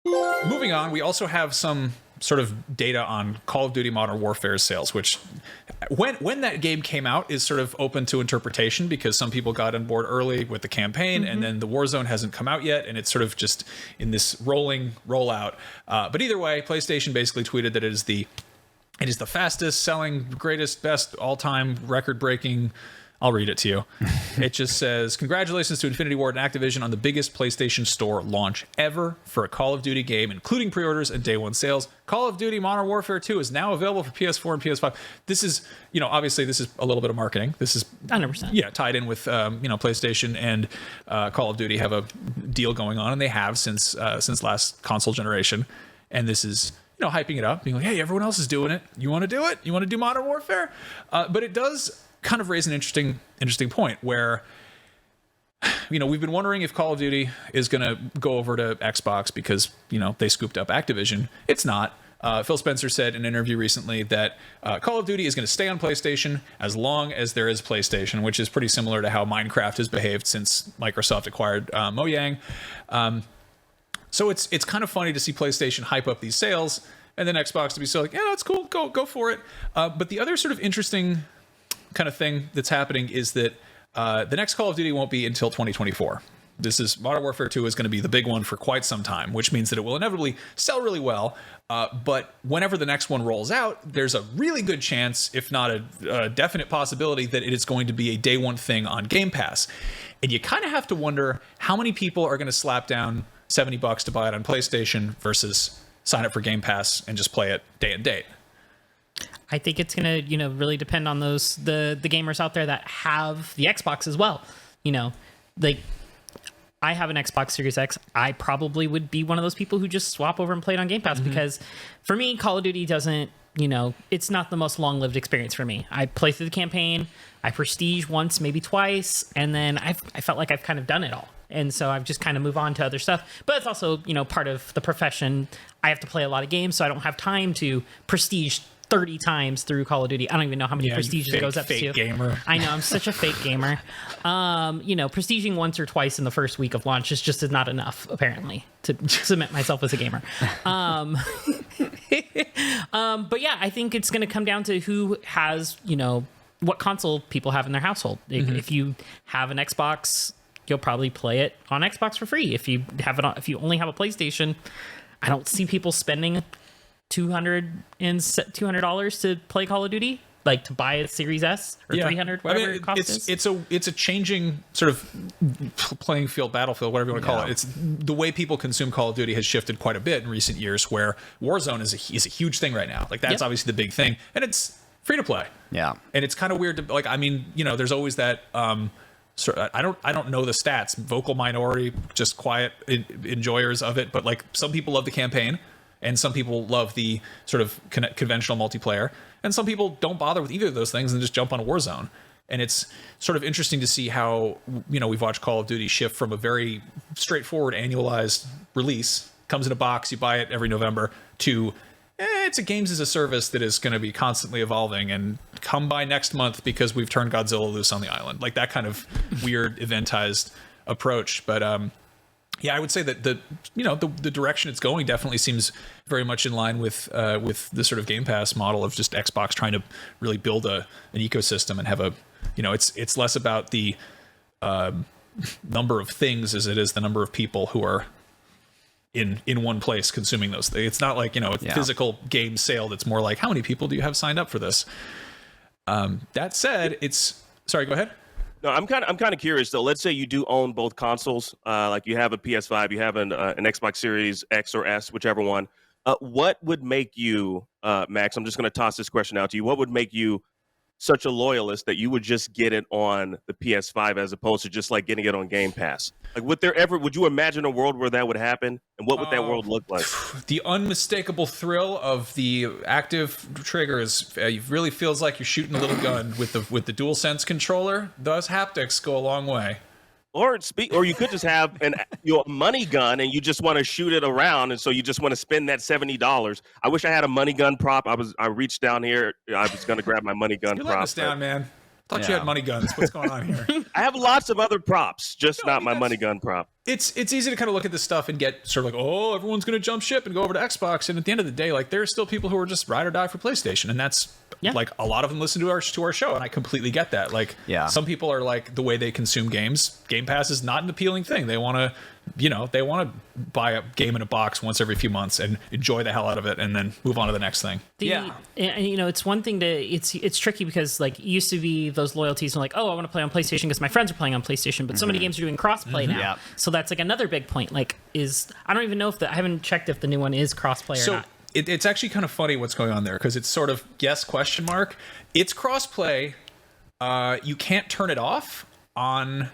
Moving on, we also have some sort of data on Call of Duty Modern Warfare's sales, which when that game came out is sort of open to interpretation because some people got on board early with the campaign and then the Warzone hasn't come out yet and it's sort of just in this rolling rollout. But either way, PlayStation basically tweeted that it is the fastest selling, greatest, best all-time record-breaking. I'll read it to you. It just says, congratulations to Infinity Ward and Activision on the biggest PlayStation Store launch ever for a Call of Duty game, including pre-orders and day one sales. Call of Duty Modern Warfare 2 is now available for PS4 and PS5. This is, obviously this is a little bit of marketing. This is 100%. Yeah, tied in with, PlayStation and Call of Duty have a deal going on, and they have since last console generation. And this is, hyping it up, being like, hey, everyone else is doing it. You want to do it? You want to do Modern Warfare? But it does kind of raise an interesting point where, we've been wondering if Call of Duty is going to go over to Xbox because, they scooped up Activision. It's not. Phil Spencer said in an interview recently that Call of Duty is going to stay on PlayStation as long as there is PlayStation, which is pretty similar to how Minecraft has behaved since Microsoft acquired Mojang. So it's kind of funny to see PlayStation hype up these sales and then Xbox to be so like, yeah, that's cool, go for it. But the other sort of interesting kind of thing that's happening is that the next Call of Duty won't be until 2024. This is Modern Warfare 2 is going to be the big one for quite some time, which means that it will inevitably sell really well. But whenever the next one rolls out, there's a really good chance, if not a definite possibility, that it is going to be a day one thing on Game Pass. And you kind of have to wonder how many people are going to slap down $70 to buy it on PlayStation versus sign up for Game Pass and just play it day and date. I think it's gonna, really depend on those the gamers out there that have the Xbox as well. I have an Xbox Series X. I probably would be one of those people who just swap over and play it on Game Pass because for me, Call of Duty doesn't, it's not the most long-lived experience for me. I play through the campaign, I prestige once, maybe twice, and then I felt like I've kind of done it all. And so I've just kind of move on to other stuff. But it's also, part of the profession. I have to play a lot of games, so I don't have time to prestige 30 times through Call of Duty. I don't even know how many prestiges it goes up fake to. Gamer. I know, I'm such a fake gamer. Prestiging once or twice in the first week of launch is just not enough, apparently, to cement myself as a gamer. But yeah, I think it's going to come down to who has, what console people have in their household. If you have an Xbox, you'll probably play it on Xbox for free. If you only have a PlayStation, I don't see people spending $200 to play Call of Duty, like to buy a Series S or 300, whatever it costs. It's a changing sort of playing field, battlefield, whatever you want to call it. It's the way people consume Call of Duty has shifted quite a bit in recent years, where Warzone is a huge thing right now. Like that's obviously the big thing, and it's free to play. Yeah, and it's kind of weird to there's always that. I don't know the stats. Vocal minority, just quiet enjoyers of it, but like some people love the campaign. And some people love the sort of conventional multiplayer. And some people don't bother with either of those things and just jump on a Warzone. And it's sort of interesting to see how, we've watched Call of Duty shift from a very straightforward annualized release, comes in a box, you buy it every November, to it's a games as a service that is going to be constantly evolving and come by next month because we've turned Godzilla loose on the island. Like that kind of weird eventized approach. But, yeah, I would say that the direction it's going definitely seems very much in line with the sort of Game Pass model of just Xbox trying to really build an ecosystem and have it's less about the number of things as it is the number of people who are in one place consuming those things. It's not like a physical game sale. That's more like how many people do you have signed up for this? That said, sorry, go ahead. No, I'm kind of curious though. Let's say you do own both consoles, like you have a PS5, you have an Xbox Series X or S, whichever one. What would make you, Max? I'm just going to toss this question out to you. What would make you such a loyalist that you would just get it on the PS5 as opposed to just like getting it on Game Pass? Like, would you imagine a world where that would happen? And what would that world look like? The unmistakable thrill of the active trigger is it really feels like you're shooting a little gun with the DualSense controller. Those haptics go a long way. Or you could just have a money gun and you just want to shoot it around, and so you just want to spend that $70. I wish I had a money gun prop. I reached down here. I was going to grab my money gun You're prop. letting us down, man. Thought you had money guns. What's going on here? I have lots of other props, just not my money gun prop. It's easy to kind of look at this stuff and get sort of like, oh, everyone's going to jump ship and go over to Xbox. And at the end of the day, like, there are still people who are just ride or die for PlayStation. And that's like, a lot of them listen to our show. And I completely get that. Like, some people are like, the way they consume games, Game Pass is not an appealing thing. They want to, they want to buy a game in a box once every few months and enjoy the hell out of it and then move on to the next thing. And, it's one thing to, it's tricky because like it used to be those loyalties and like, oh, I want to play on PlayStation because my friends are playing on PlayStation, but so many games are doing crossplay now. So that's like another big point. Like, I don't even know if I haven't checked if the new one is crossplay or not. It's actually kind of funny what's going on there because it's sort of question mark. It's crossplay. You can't turn it off on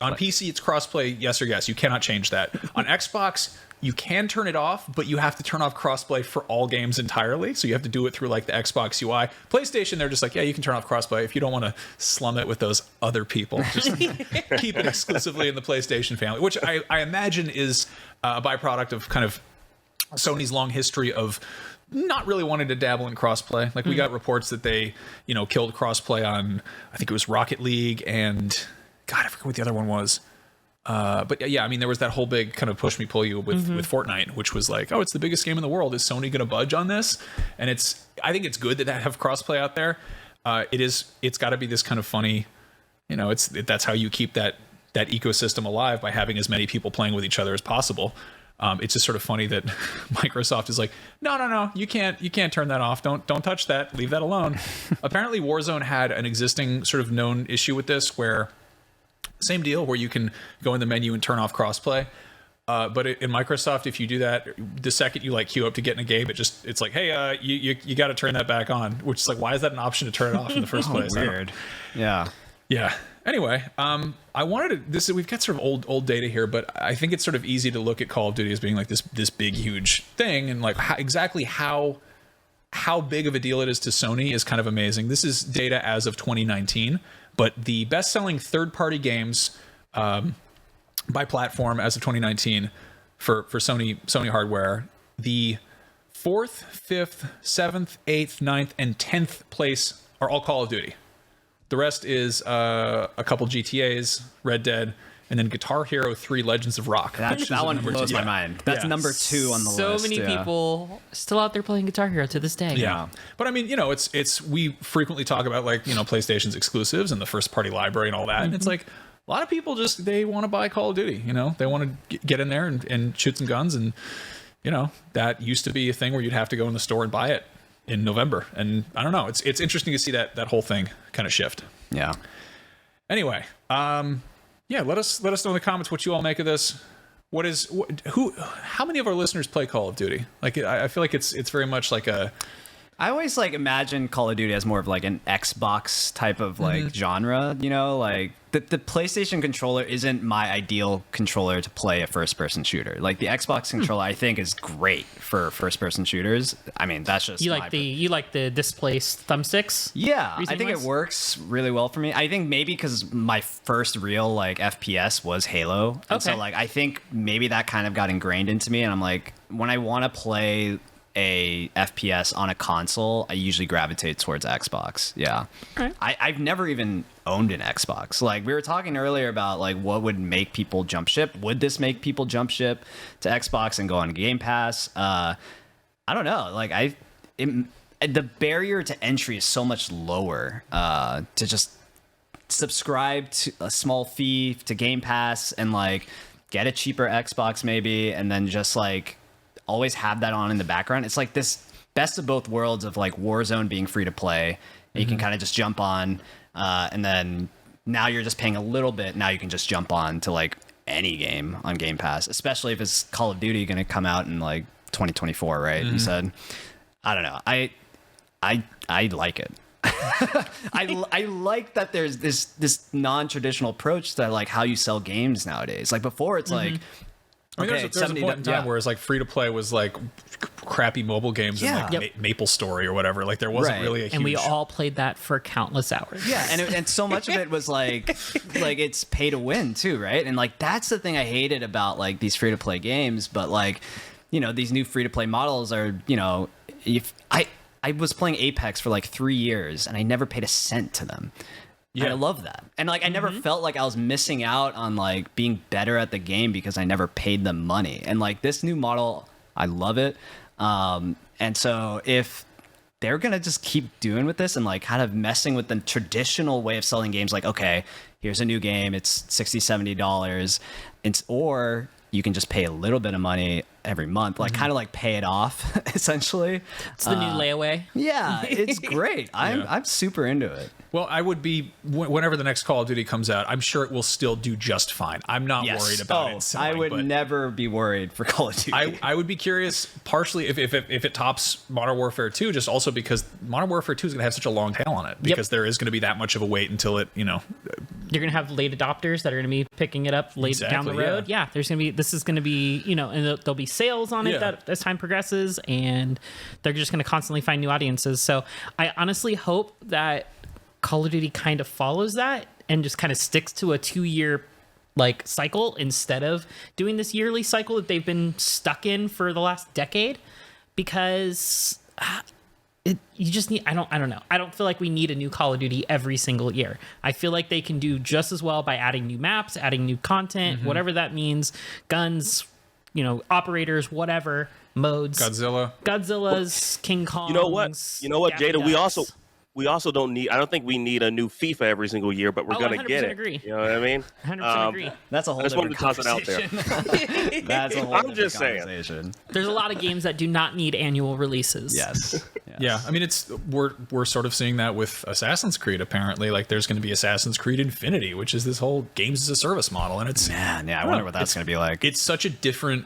PC. It's crossplay, yes or yes. You cannot change that. On Xbox, you can turn it off, but you have to turn off crossplay for all games entirely. So you have to do it through like the Xbox UI. PlayStation, they're just like, yeah, you can turn off crossplay if you don't want to slum it with those other people. Just keep it exclusively in the PlayStation family, which I imagine is a byproduct of kind of Sony's long history of not really wanting to dabble in crossplay. Like we got reports that they, killed crossplay on, I think it was Rocket League and God, I forget what the other one was. But yeah, I mean, there was that whole big kind of push me pull you with Fortnite, which was like, oh, it's the biggest game in the world. Is Sony going to budge on this? And I think it's good that have crossplay out there. It's got to be this kind of funny, that's how you keep that ecosystem alive by having as many people playing with each other as possible. It's just sort of funny that Microsoft is like, no, you can't turn that off. Don't touch that. Leave that alone. Apparently Warzone had an existing sort of known issue with this where same deal where you can go in the menu and turn off crossplay. But in Microsoft, if you do that, the second you like queue up to get in a game, it's like, hey, you got to turn that back on, which is like, why is that an option to turn it off in the first place? Weird. Yeah. Anyway, I wanted to, we've got sort of old data here, but I think it's sort of easy to look at Call of Duty as being like this big, huge thing. And like exactly how big of a deal it is to Sony is kind of amazing. This is data as of 2019, but the best-selling third-party games by platform as of 2019 for Sony hardware, the 4th, 5th, 7th, 8th, 9th, and 10th place are all Call of Duty. The rest is a couple GTAs, Red Dead, and then Guitar Hero 3 Legends of Rock. That one blows my mind. That's number 2 on the list. So many people still out there playing Guitar Hero to this day. Yeah. But I mean, it's we frequently talk about like, PlayStation's exclusives and the first party library and all that. And it's like a lot of people they want to buy Call of Duty, they want to get in there and shoot some guns. And, that used to be a thing where you'd have to go in the store and buy it in November. And I don't know, it's interesting to see that whole thing kind of shift. Yeah. Anyway, let us know in the comments what you all make of this. How many of our listeners play Call of Duty? Like, I feel like it's very much like I always like imagine Call of Duty as more of like an Xbox type of like genre, like the PlayStation controller isn't my ideal controller to play a first person shooter. Like the Xbox controller I think is great for first person shooters. I mean, that's just you like the displaced thumbsticks? Yeah, I think it works really well for me. I think maybe because my first real like FPS was Halo. And so like I think maybe that kind of got ingrained into me, and I'm like, when I want to play a FPS on a console, I usually gravitate towards Xbox. Yeah. Okay. I've never even owned an Xbox. Like we were talking earlier about like what would make people jump ship. Would this make people jump ship to Xbox and go on Game Pass? I don't know. Like the barrier to entry is so much lower to just subscribe to a small fee to Game Pass and like get a cheaper Xbox maybe, and then just like always have that on in the background. It's like this best of both worlds of like Warzone being free to play, and you can kind of just jump on, and then now you're just paying a little bit. Now you can just jump on to like any game on Game Pass, especially if it's Call of Duty going to come out in like 2024, right? You said, I don't know. I like it. I like that there's this non-traditional approach to like how you sell games nowadays. Like before, it's like. I mean, there's a point in time where it's like free to play was like crappy mobile games and like Maple Story or whatever. Like there wasn't really a huge... And we all played that for countless hours. Yeah, and so much of it was like it's pay to win too, right? And like that's the thing I hated about like these free to play games. But like, these new free to play models are, if I was playing Apex for like 3 years and I never paid a cent to them. And I love that. And like I never felt like I was missing out on like being better at the game because I never paid them money. And like this new model, I love it. And so if they're going to just keep doing with this and like kind of messing with the traditional way of selling games, like, okay, here's a new game, it's $60, $70, or you can just pay a little bit of money every month, like kind of like pay it off, essentially. It's the new layaway. Yeah, it's great. I'm super into it. Well, I would be whenever the next Call of Duty comes out. I'm sure it will still do just fine. I'm not worried about it selling. I would never be worried for Call of Duty. I would be curious, partially if it tops Modern Warfare 2, just also because Modern Warfare 2 is going to have such a long tail on it, because there is going to be that much of a wait until it, You're going to have late adopters that are going to be picking it up down the road. Yeah, this is going to be, and there'll be sales on it that as time progresses, and they're just going to constantly find new audiences. So I honestly hope that Call of Duty kind of follows that and just kind of sticks to a 2-year like cycle instead of doing this yearly cycle that they've been stuck in for the last decade, because you just need, I don't know. I don't feel like we need a new Call of Duty every single year. I feel like they can do just as well by adding new maps, adding new content, whatever that means, guns, operators, whatever, modes. Godzilla's, King Kong. You know what, Jada, we also don't need. I don't think we need a new FIFA every single year, but we're gonna get it. Agree. You know what I mean? 100% agree. That's a whole different conversation. That's a whole I'm just saying. Conversation. There's a lot of games that do not need annual releases. Yes. Yeah, I mean, we're sort of seeing that with Assassin's Creed. Apparently, like there's going to be Assassin's Creed Infinity, which is this whole games as a service model, and it's I wonder what that's going to be like. It's such a different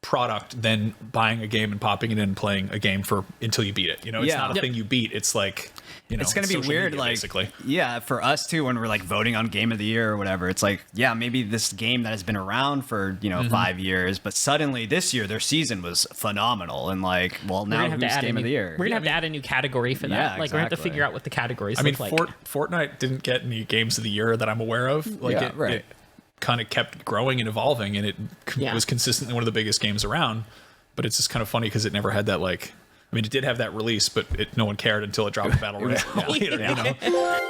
product than buying a game and popping it in and playing a game until you beat it. It's not a thing you beat. It's like it's going to be weird, media, like basically. Yeah, for us too, when we're like voting on Game of the Year or whatever. It's like, maybe this game that has been around for 5 years, but suddenly this year their season was phenomenal, and like, well, now who's Game of the Year? We're gonna have to add a new category for that. Yeah, like we're gonna have to figure out what the categories look like. Fortnite didn't get any Games of the Year that I'm aware of. Like it kind of kept growing and evolving, and it was consistently one of the biggest games around. But it's just kind of funny because it never had that, like, I mean, it did have that release, but no one cared until it dropped Battle Royale.